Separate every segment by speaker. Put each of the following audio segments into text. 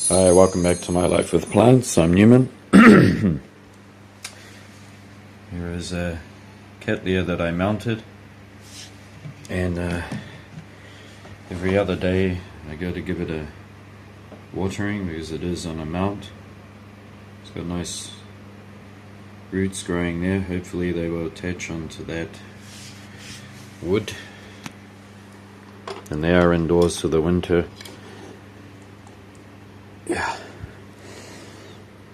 Speaker 1: Hi, welcome back to My Life with Plants. I'm Newman. Here is a Cattleya that I mounted, and every other day I go to give it a watering because it is on a mount. It's got nice roots growing there. Hopefully they will attach onto that wood, and they are indoors for the winter. Yeah.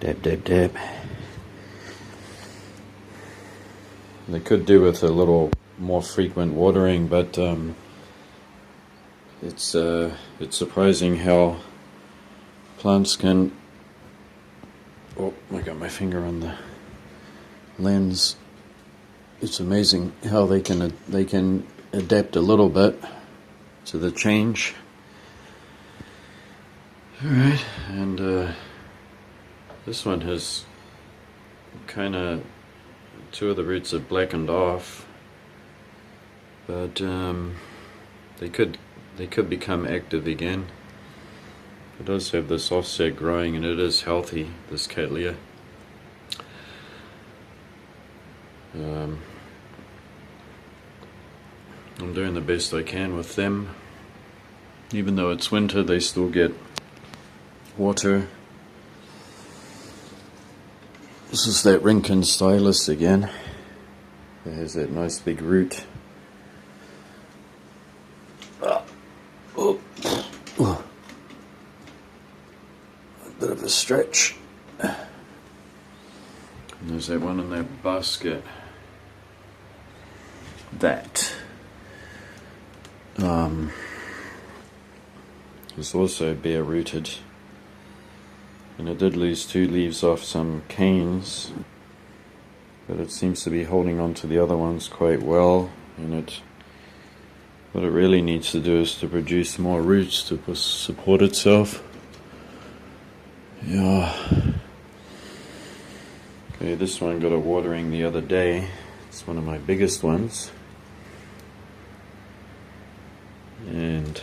Speaker 1: Dab, dab, dab. They could do with a little more frequent watering, but it's surprising how plants can. Oh, I got my finger on the lens. It's amazing how they can adapt a little bit to the change. Alright, and this one has kind of, two of the roots have blackened off, but they could become active again. It does have this offset growing, and it is healthy, this Cattleya. I'm doing the best I can with them. Even though it's winter, they still get water. This is that Rincon Stylus again. It has that nice big root. A bit of a stretch. And there's that one in that basket. That is also bare rooted. And it did lose 2 leaves off some canes, but it seems to be holding on to the other ones quite well. And what it really needs to do is to produce more roots to support itself. Yeah. Okay, this one got a watering the other day. It's one of my biggest ones. And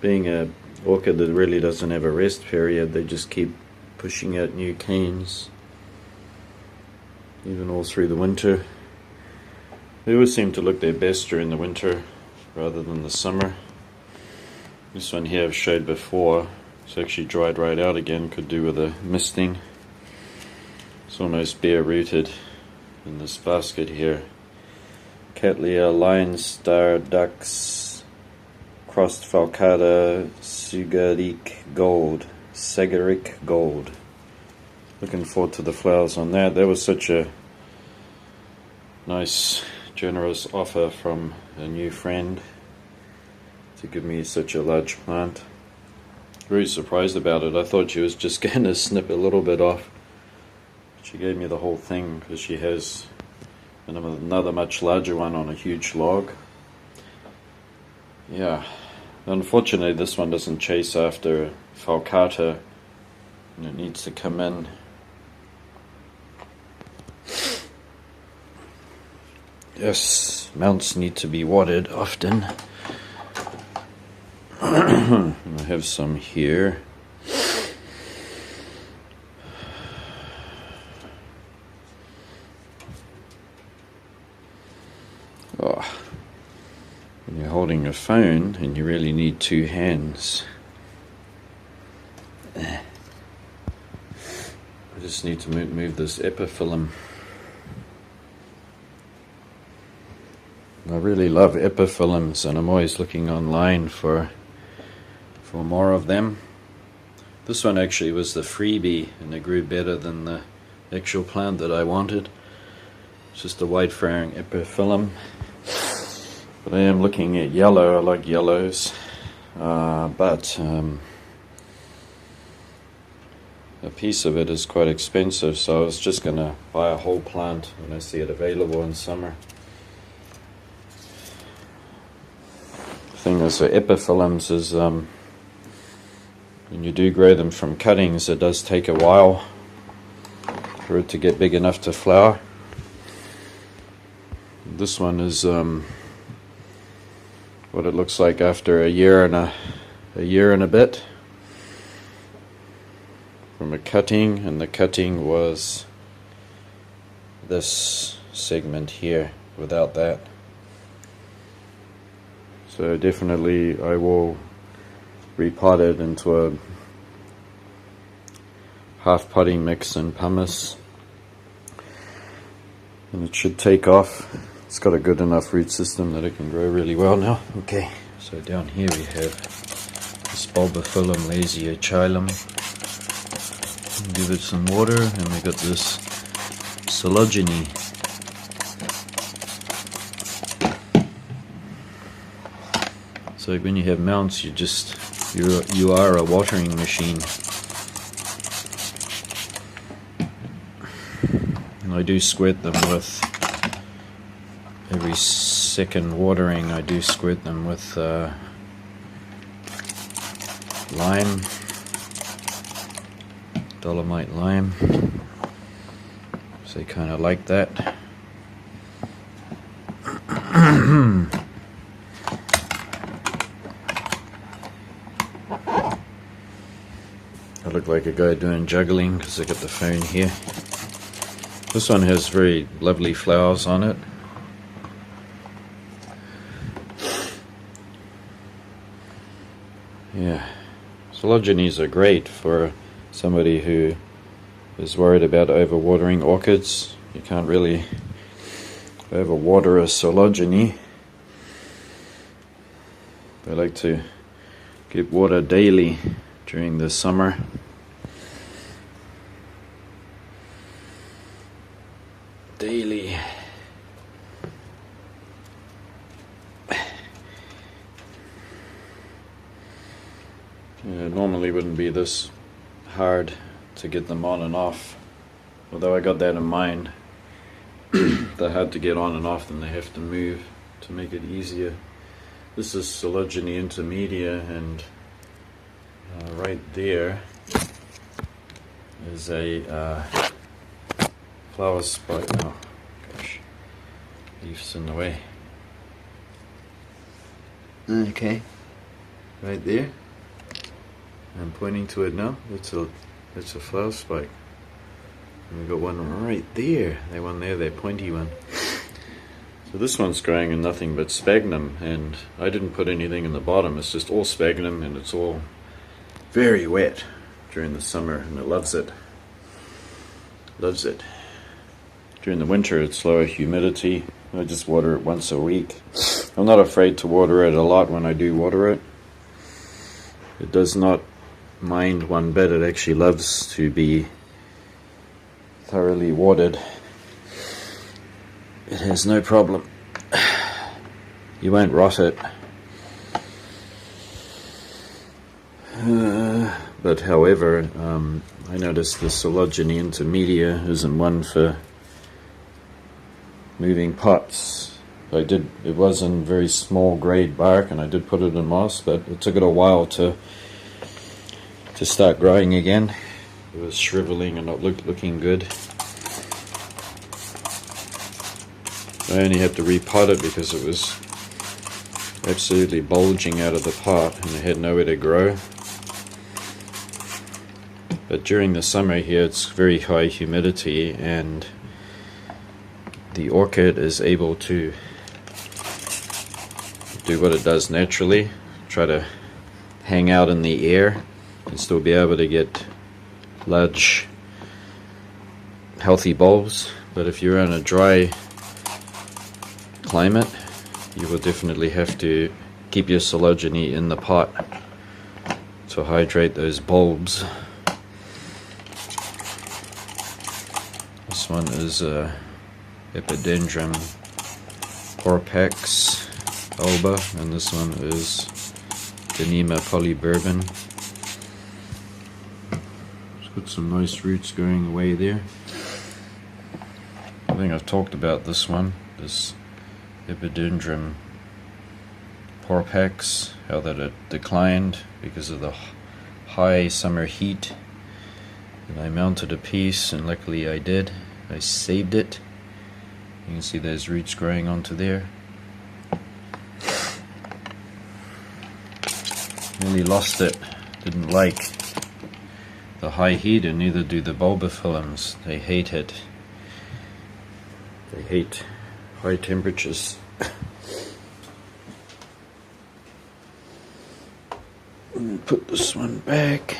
Speaker 1: being a orchid that really doesn't have a rest period, they just keep pushing out new canes, even all through the winter. They always seem to look their best during the winter rather than the summer. This one here I've showed before. It's actually dried right out again, could do with a misting. It's almost bare rooted in this basket here. Cattleya Lion Star Ducks Crossed Falcata Sagaric Gold. Looking forward to the flowers on that. That was such a nice, generous offer from a new friend to give me such a large plant. Very surprised about it. I thought she was just going to snip a little bit off. She gave me the whole thing because she has another much larger one on a huge log. Yeah, unfortunately this one doesn't chase after Falcata, and it needs to come in. Yes, mounts need to be watered often. I have some here. Oh. When you're holding a phone and you really need 2 hands. I just need to move this epiphyllum. I really love epiphyllums, and I'm always looking online for more of them. This one actually was the freebie, and it grew better than the actual plant that I wanted. It's just a wide flowering epiphyllum. But I am looking at yellow. I like yellows, but a piece of it is quite expensive, so I was just going to buy a whole plant when I see it available in summer. The thing is, the epiphyllums is, when you do grow them from cuttings, it does take a while for it to get big enough to flower. This one is what it looks like after a year and a bit. from a cutting, and the cutting was this segment here without that. So definitely I will repot it into a half potting mix and pumice, and it should take off. It's got a good enough root system that it can grow really well now. Okay, so down here we have this Bulbophyllum lasiacearum. Give it some water, and we got this Coleogene. So when you have mounts, you are a watering machine. And I do squirt them with every second watering. I do squirt them with lime, dolomite lime. So they kind of like that. I look like a guy doing juggling because I got the phone here. This one has very lovely flowers on it. Yeah, Coleogenes are great for somebody who is worried about overwatering orchids. You can't really overwater a Coleogene. They like to get water daily during the summer. Daily. It normally wouldn't be this hard to get them on and off, although I got that in mind. They're hard to get on and off, then they have to move to make it easier. This is Coleogene intermedia, and right there is a flower spike. Oh gosh, leaves in the way. Okay, right there. I'm pointing to it now. It's a flower spike. And we've got one right there. That one there, that pointy one. So this one's growing in nothing but sphagnum, and I didn't put anything in the bottom. It's just all sphagnum, and it's all very wet during the summer, and it loves it. Loves it. During the winter, it's lower humidity. I just water it once a week. I'm not afraid to water it a lot when I do water it. It does not mind one bit. It actually loves to be thoroughly watered. It has no problem. You won't rot it. But however, I noticed the Coleogene intermedia isn't one for moving pots. It was in very small grade bark, and I did put it in moss, but it took it a while to start growing again. It was shriveling and not looking good. I only had to repot it because it was absolutely bulging out of the pot and it had nowhere to grow. But during the summer here, it's very high humidity, and the orchid is able to do what it does naturally, try to hang out in the air and still be able to get large healthy bulbs. But if you're in a dry climate, you will definitely have to keep your Coleogene in the pot to hydrate those bulbs. This one is Epidendrum porpax alba, and this one is Dyneema polybourbon. It's got some nice roots going away there. I think I've talked about this one, this Epidendrum porpax, how that it declined because of the high summer heat. And I mounted a piece, and luckily I did. I saved it. You can see those roots growing onto there. Nearly lost it. Didn't like the high heat, and neither do the bulbophyllums. They hate it. They hate high temperatures. Put this one back.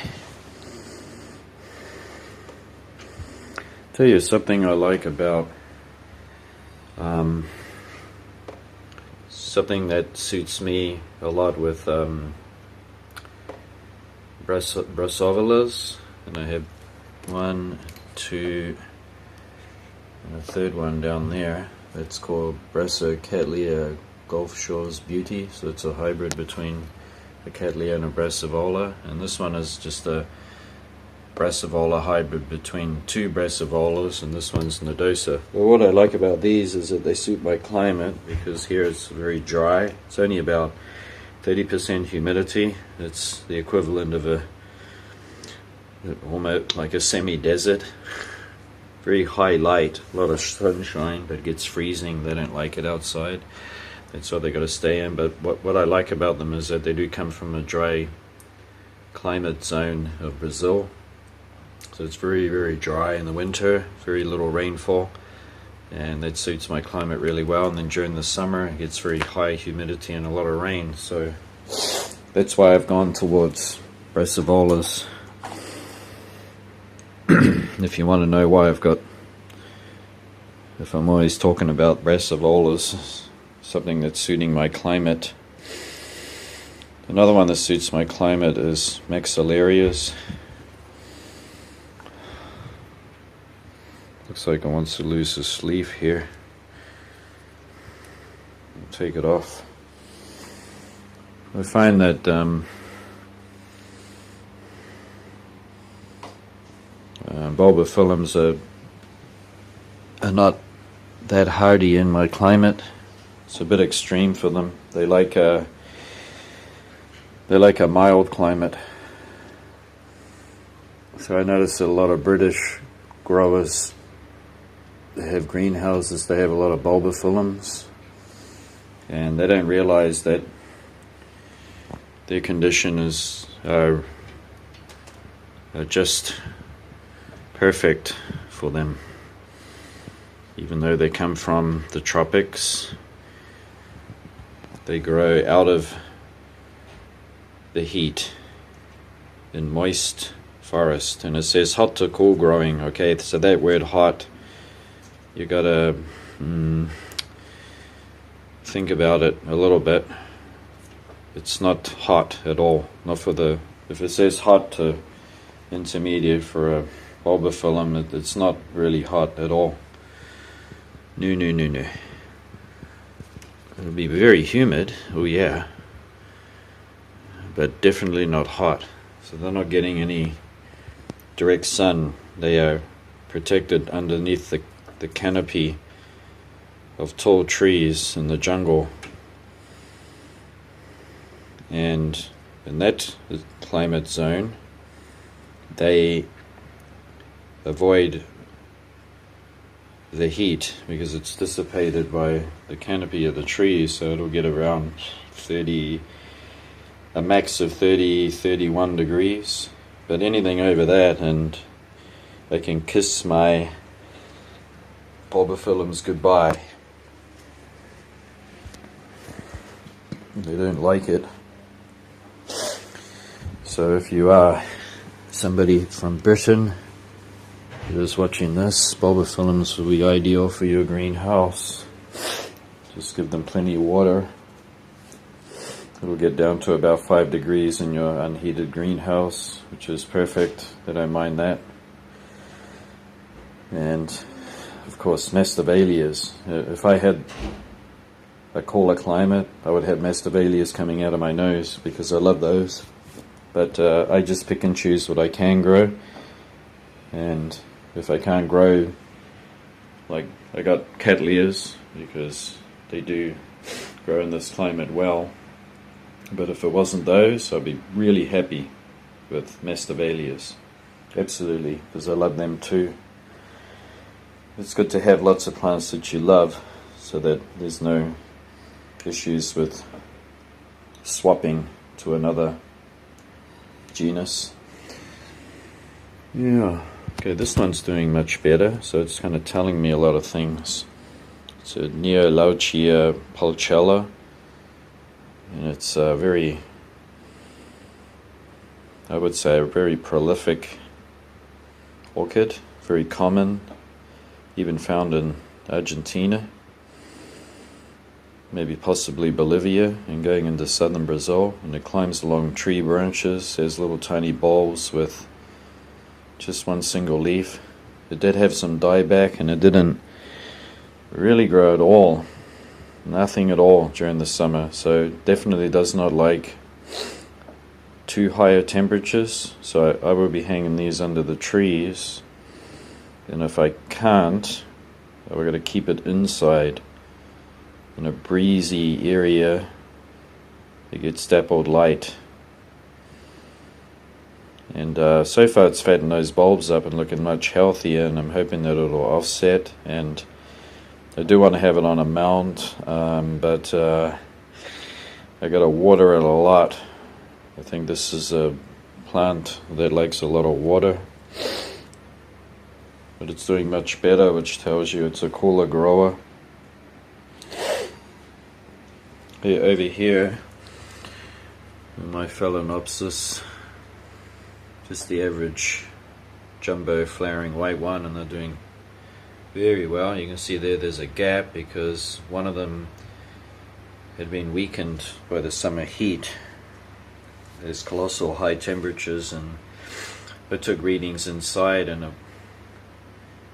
Speaker 1: Tell you something I like about something that suits me a lot with Brassovillas, and I have 1, 2, and a third one down there. That's called Brassocattleya Gulf Shores Beauty. So it's a hybrid between a Cattleya and a Brassivola, and this one is just a Brassivola hybrid between 2 Brassivolas, and this one's Nodosa. Well, what I like about these is that they suit my climate, because here it's very dry. It's only about 30% humidity. It's the equivalent of a almost like a semi-desert. Very high light, a lot of sunshine, but it gets freezing. They don't like it outside. That's why they got to stay in. But what I like about them is that they do come from a dry climate zone of Brazil. So it's very, very dry in the winter, very little rainfall, and that suits my climate really well. And then during the summer it gets very high humidity and a lot of rain, so that's why I've gone towards Brassivolas. If you want to know why if I'm always talking about Brassivolas, something that's suiting my climate. Another one that suits my climate is Maxillarias. Looks like it wants to lose its leaf here. I'll take it off. I find that bulbophyllums are not that hardy in my climate. It's a bit extreme for them. They like a mild climate. So I notice that a lot of British growers, they have greenhouses, they have a lot of bulbophyllums, and they don't realize that their conditions are just perfect for them. Even though they come from the tropics, they grow out of the heat in moist forest. And it says hot to cool growing. Okay, so that word hot, you gotta think about it a little bit. It's not hot at all. Not for if it says hot to intermediate for a bulbophyllum, it's not really hot at all. No. It'll be very humid, oh yeah, but definitely not hot. So they're not getting any direct sun. They are protected underneath the canopy of tall trees in the jungle. And in that climate zone, they avoid the heat because it's dissipated by the canopy of the trees, so it'll get around a max of 31 degrees. But anything over that, and I can kiss my bulbophyllums goodbye. They don't like it. So if you are somebody from Britain who is watching this, bulbophyllums will be ideal for your greenhouse. Just give them plenty of water. It'll get down to about 5 degrees in your unheated greenhouse, which is perfect. They don't mind that. And of course, masdevallias. If I had a cooler climate, I would have masdevallias coming out of my nose because I love those. But I just pick and choose what I can grow. And if I can't grow, like I got Cattleyas because they do grow in this climate well. But if it wasn't those, I'd be really happy with masdevallias. Absolutely, because I love them too. It's good to have lots of plants that you love so that there's no issues with swapping to another genus. Yeah. Okay, this one's doing much better, so it's kind of telling me a lot of things. It's a Neolauchia pulchella, and it's very, I would say, a very prolific orchid, very common, even found in Argentina, maybe possibly Bolivia, and going into southern Brazil. And it climbs along tree branches, has little tiny bulbs with just one single leaf. It did have some dieback, and it didn't really grow at all, nothing at all during the summer, so it definitely does not like too higher temperatures. So I will be hanging these under the trees, and if I can't, we're going to keep it inside in a breezy area that gets dappled light. And so far it's fattened those bulbs up and looking much healthier, and I'm hoping that it'll offset. And I do want to have it on a mound, but I got to water it a lot. I think this is a plant that likes a lot of water, but it's doing much better, which tells you it's a cooler grower. Over here, my Phalaenopsis, just the average jumbo flowering white one, and they're doing very well. You can see there's a gap because one of them had been weakened by the summer heat. There's colossal high temperatures, and I took readings inside, and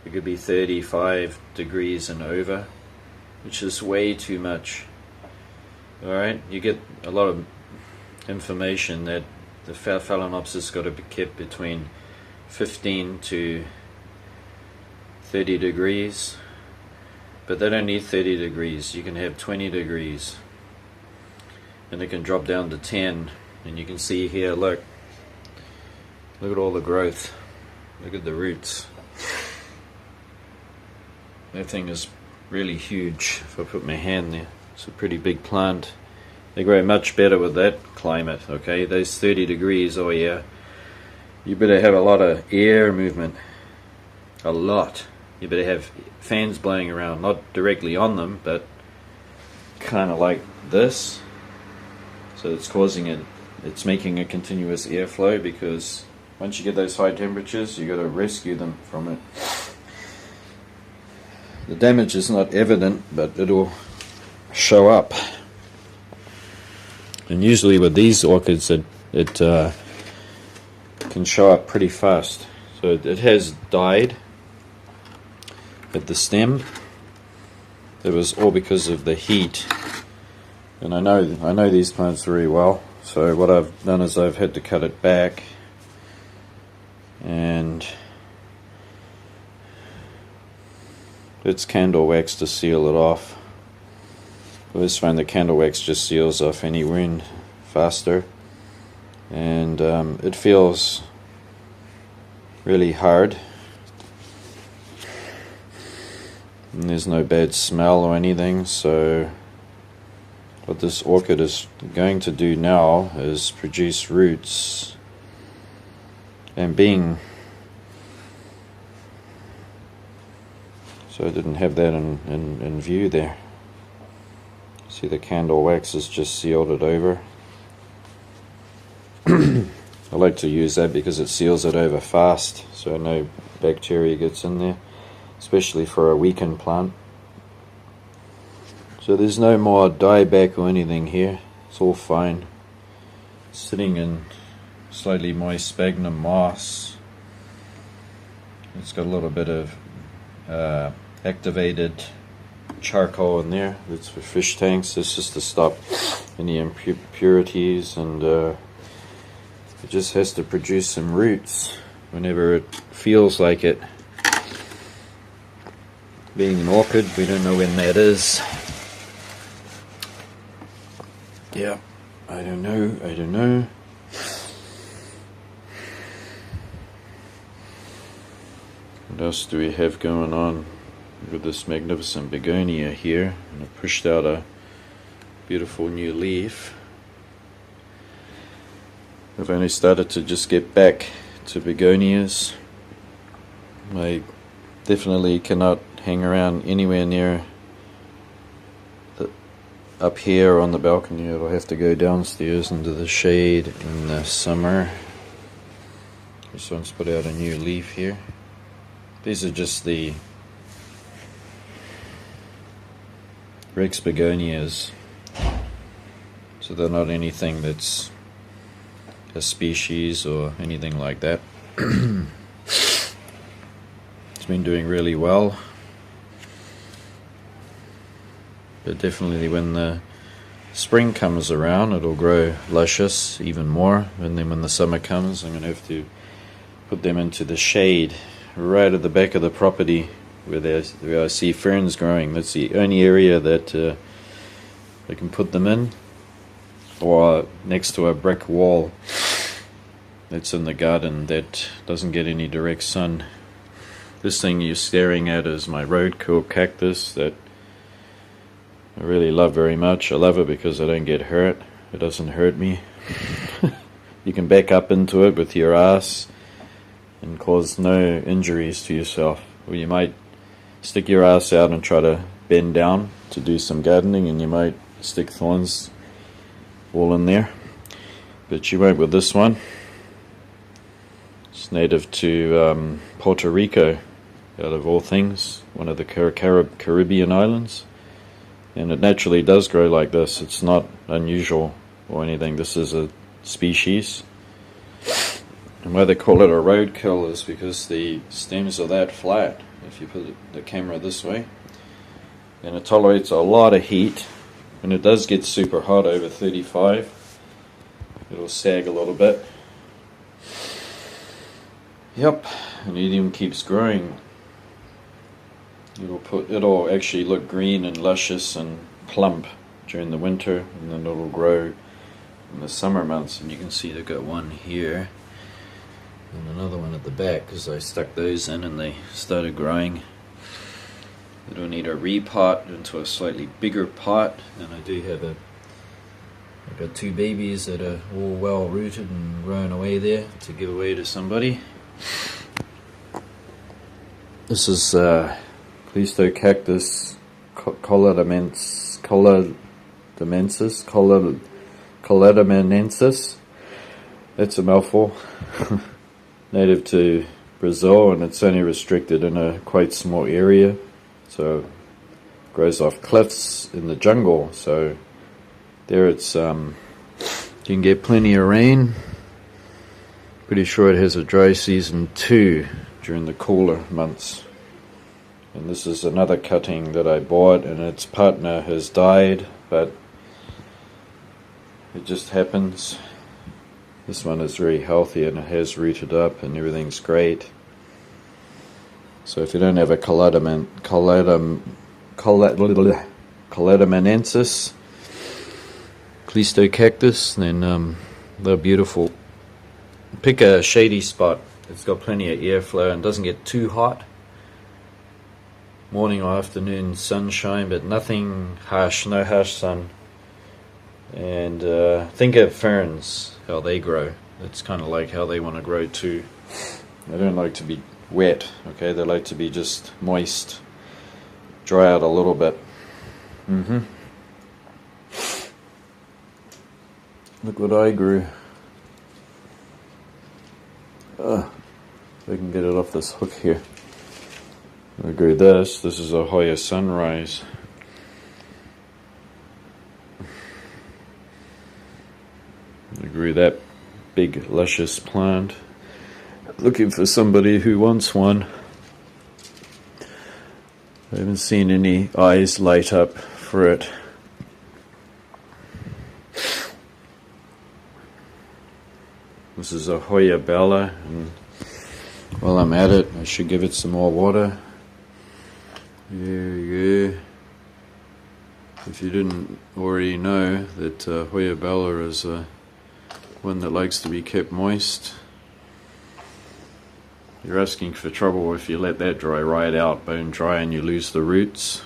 Speaker 1: it could be 35 degrees and over, which is way too much. Alright, you get a lot of information that the Phalaenopsis got to be kept between 15 to 30 degrees, but they don't need 30 degrees. You can have 20 degrees, and it can drop down to 10. And you can see here, look at all the growth, look at the roots. That thing is really huge. If I put my hand there, it's a pretty big plant. They grow much better with that climate. Okay, those 30 degrees, oh yeah, you better have a lot of air movement, a lot. You better have fans blowing around, not directly on them, but kind of like this. So it's causing it, it's making a continuous airflow, because once you get those high temperatures, you got to rescue them from it. The damage is not evident, but it'll show up. And usually with these orchids, it can show up pretty fast. So it has died at the stem. It was all because of the heat. And I know these plants very well. So what I've done is I've had to cut it back, and it's candle wax to seal it off. I always find that candle wax just seals off any wound faster, and it feels really hard, and there's no bad smell or anything. So what this orchid is going to do now is produce roots, and so I didn't have that in view there. See, the candle wax has just sealed it over. I like to use that because it seals it over fast, so no bacteria gets in there, especially for a weakened plant. So there's no more dieback or anything here. It's all fine. It's sitting in slightly moist sphagnum moss. It's got a little bit of activated charcoal in there. That's for fish tanks. This is to stop any impurities, and it just has to produce some roots whenever it feels like it. Being an orchid, we don't know when that is. Yeah, I don't know. What else do we have going on with this magnificent begonia here? And I pushed out a beautiful new leaf. I've only started to just get back to begonias. I definitely cannot hang around anywhere near up here on the balcony. It'll have to go downstairs into the shade in the summer. This one's put out a new leaf here. These are just the Rex begonias, so they're not anything that's a species or anything like that. It's been doing really well, but definitely when the spring comes around it'll grow luscious even more, and then when the summer comes I'm going to have to put them into the shade right at the back of the property where I see ferns growing. That's the only area that I can put them in, or next to a brick wall that's in the garden that doesn't get any direct sun. This thing you're staring at is my roadkill cactus that I really love very much. I love it because I don't get hurt. It doesn't hurt me. You can back up into it with your ass and cause no injuries to yourself. Or you might stick your ass out and try to bend down to do some gardening, and you might stick thorns all in there. But you won't with this one. It's native to Puerto Rico, out of all things, one of the Caribbean islands. And it naturally does grow like this. It's not unusual or anything. This is a species. And why they call it a roadkill is because the stems are that flat. If you put the camera this way, and it tolerates a lot of heat. When it does get super hot over 35, it'll sag a little bit. Yep, and it even keeps growing. It'll actually look green and luscious and plump during the winter, and then it'll grow in the summer months. And you can see they've got one here and another one at the back because I stuck those in and they started growing. It'll need a repot into a slightly bigger pot, and I do have I've got two babies that are all well rooted and growing away there to give away to somebody. This is Pleistocactus colladamensis. That's a mouthful. Native to Brazil, and it's only restricted in a quite small area. So it grows off cliffs in the jungle. So there it's you can get plenty of rain. Pretty sure it has a dry season too during the cooler months. And this is another cutting that I bought, and its partner has died, but it just happens. This one is very healthy and it has rooted up and everything's great. So if you don't have a colladamenensis Pleistocactus, then they're beautiful. Pick a shady spot. It's got plenty of airflow and doesn't get too hot. Morning or afternoon sunshine, but nothing harsh, no harsh sun. And think of ferns, how they grow. It's kind of like how they want to grow too. They don't like to be wet, okay? They like to be just moist, dry out a little bit. Look what I grew. If I can get it off this hook here. I grew this. This is a Hoya Sunrise. I grew that big luscious plant. Looking for somebody who wants one. I haven't seen any eyes light up for it. This is a Hoya Bella, and while I'm at it, I should give it some more water. Yeah. If you didn't already know that Hoya Bella is one that likes to be kept moist. You're asking for trouble if you let that dry right out, bone dry, and you lose the roots.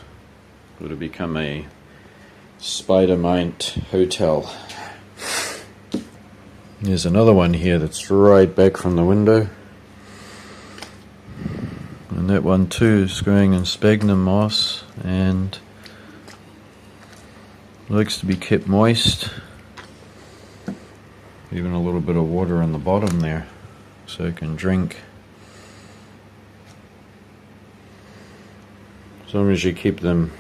Speaker 1: It'll become a spider mite hotel. There's another one here that's right back from the window. And that one too is growing in sphagnum moss and likes to be kept moist. Even a little bit of water on the bottom there so it can drink. As long as you keep them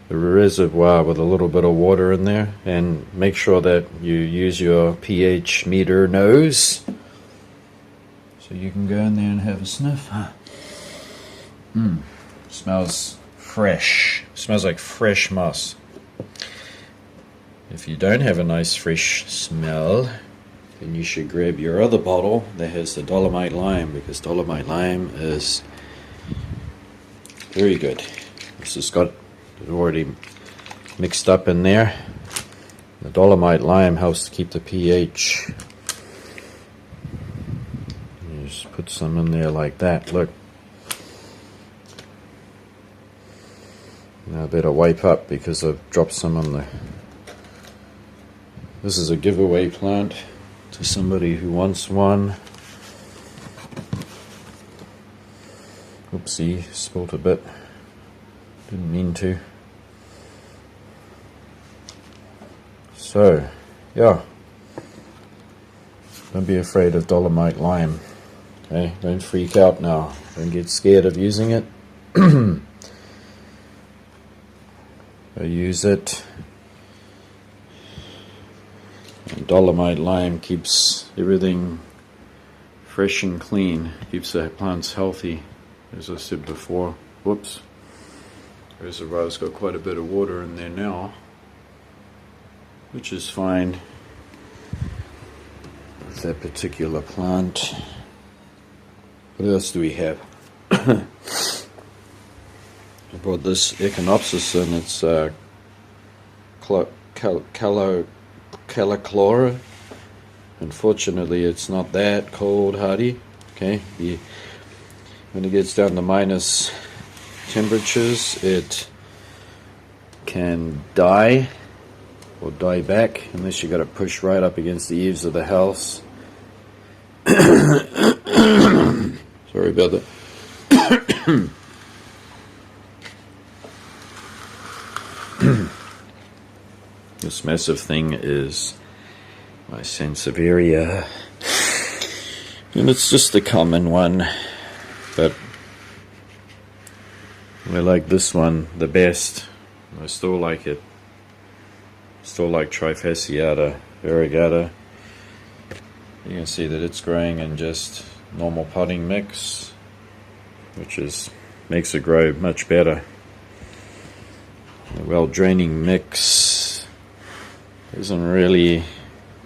Speaker 1: a reservoir with a little bit of water in there, and make sure that you use your pH meter nose so you can go in there and have a sniff. Smells fresh. Smells like fresh moss. If you don't have a nice fresh smell, then you should grab your other bottle that has the Dolomite Lime, because Dolomite Lime is very good. This has got it already mixed up in there. The Dolomite Lime helps to keep the pH. You just put some in there like that. Look. Now I better wipe up because I've dropped some on the... This is a giveaway plant to somebody who wants one. Oopsie, spilled a bit. Didn't mean to. So, yeah. Don't be afraid of Dolomite Lime. Okay, don't freak out now. Don't get scared of using it. I use it. And Dolomite Lime keeps everything fresh and clean. Keeps the plants healthy, as I said before. Whoops. Reservoir's got quite a bit of water in there now, which is fine with that particular plant. What else do we have? I brought this Echinopsis in. It's Callichlora. Unfortunately, it's not that cold hardy. Okay, when it gets down to minus temperatures, it can die or die back unless you got to push right up against the eaves of the house. Sorry about that. This massive thing is my Sansevieria, and it's just a common one, but I like this one the best. I still like it. Still like Trifasciata variegata. You can see that it's growing in just normal potting mix, which makes it grow much better. The well draining mix doesn't really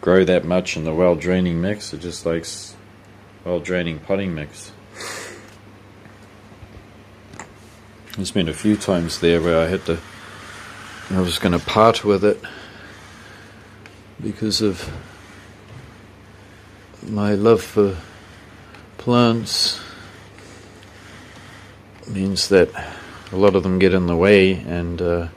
Speaker 1: grow that much in the well draining mix. It just likes well draining potting mix. There's been a few times there where I was going to part with it because of my love for plants. It means that a lot of them get in the way, and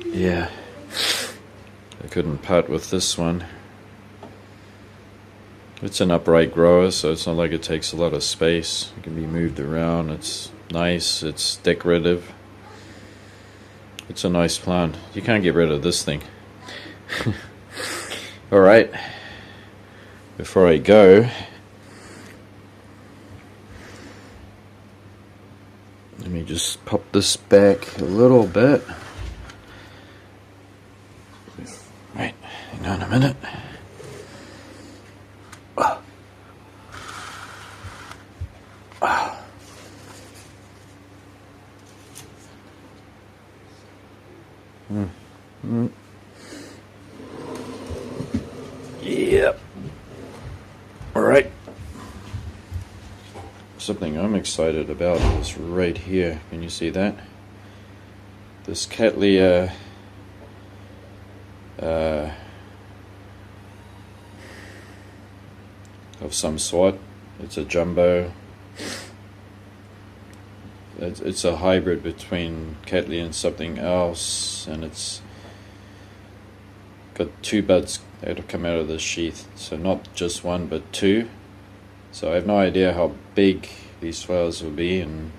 Speaker 1: yeah, I couldn't part with this one. It's an upright grower, so it's not like it takes a lot of space. It can be moved around. It's nice. It's decorative. It's a nice plant. You can't get rid of this thing. Alright. Before I go, let me just pop this back a little bit. Right, hang on a minute. Yep. Alright. Something I'm excited about is right here. Can you see that? This Cattleya of some sort. It's a jumbo. It's a hybrid between Cattleya and something else, and it's got 2 buds that'll come out of this sheath, so not just 1 but 2. So I have no idea how big these flowers will be and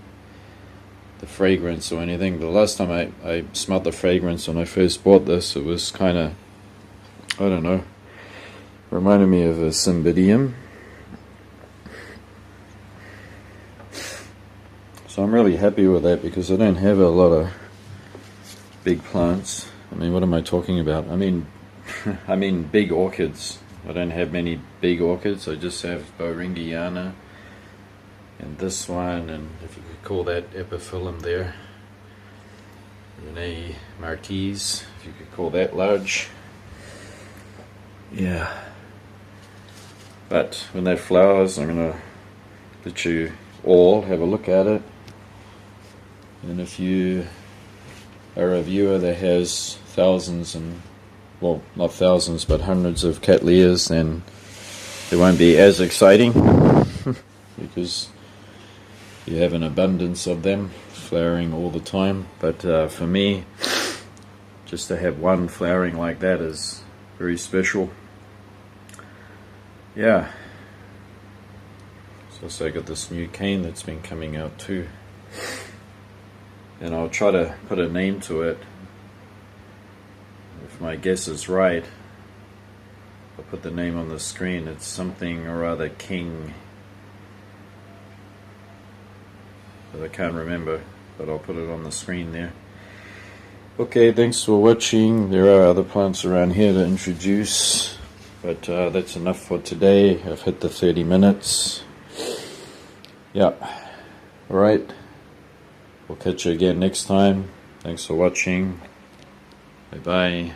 Speaker 1: the fragrance or anything. The last time I smelled the fragrance when I first bought this, it was kind of, I don't know, reminded me of a Cymbidium. So I'm really happy with that because I don't have a lot of big plants. I mean, what am I talking about? I mean big orchids. I don't have many big orchids. I just have Beringiana and this one, and if you could call that epiphyllum there, Rene Marquise, if you could call that large. Yeah. But when that flowers, I'm going to let you all have a look at it. And if you are a viewer that has thousands and, well, not thousands, but hundreds of Cattleyas, then it won't be as exciting because you have an abundance of them flowering all the time. But for me, just to have one flowering like that is very special. Yeah. So also I got this new cane that's been coming out too. And I'll try to put a name to it. If my guess is right, I'll put the name on the screen. It's something or other King. But I can't remember, but I'll put it on the screen there. Okay, thanks for watching. There are other plants around here to introduce, but that's enough for today. I've hit the 30 minutes. Yeah, alright. We'll catch you again next time. Thanks for watching. Bye bye.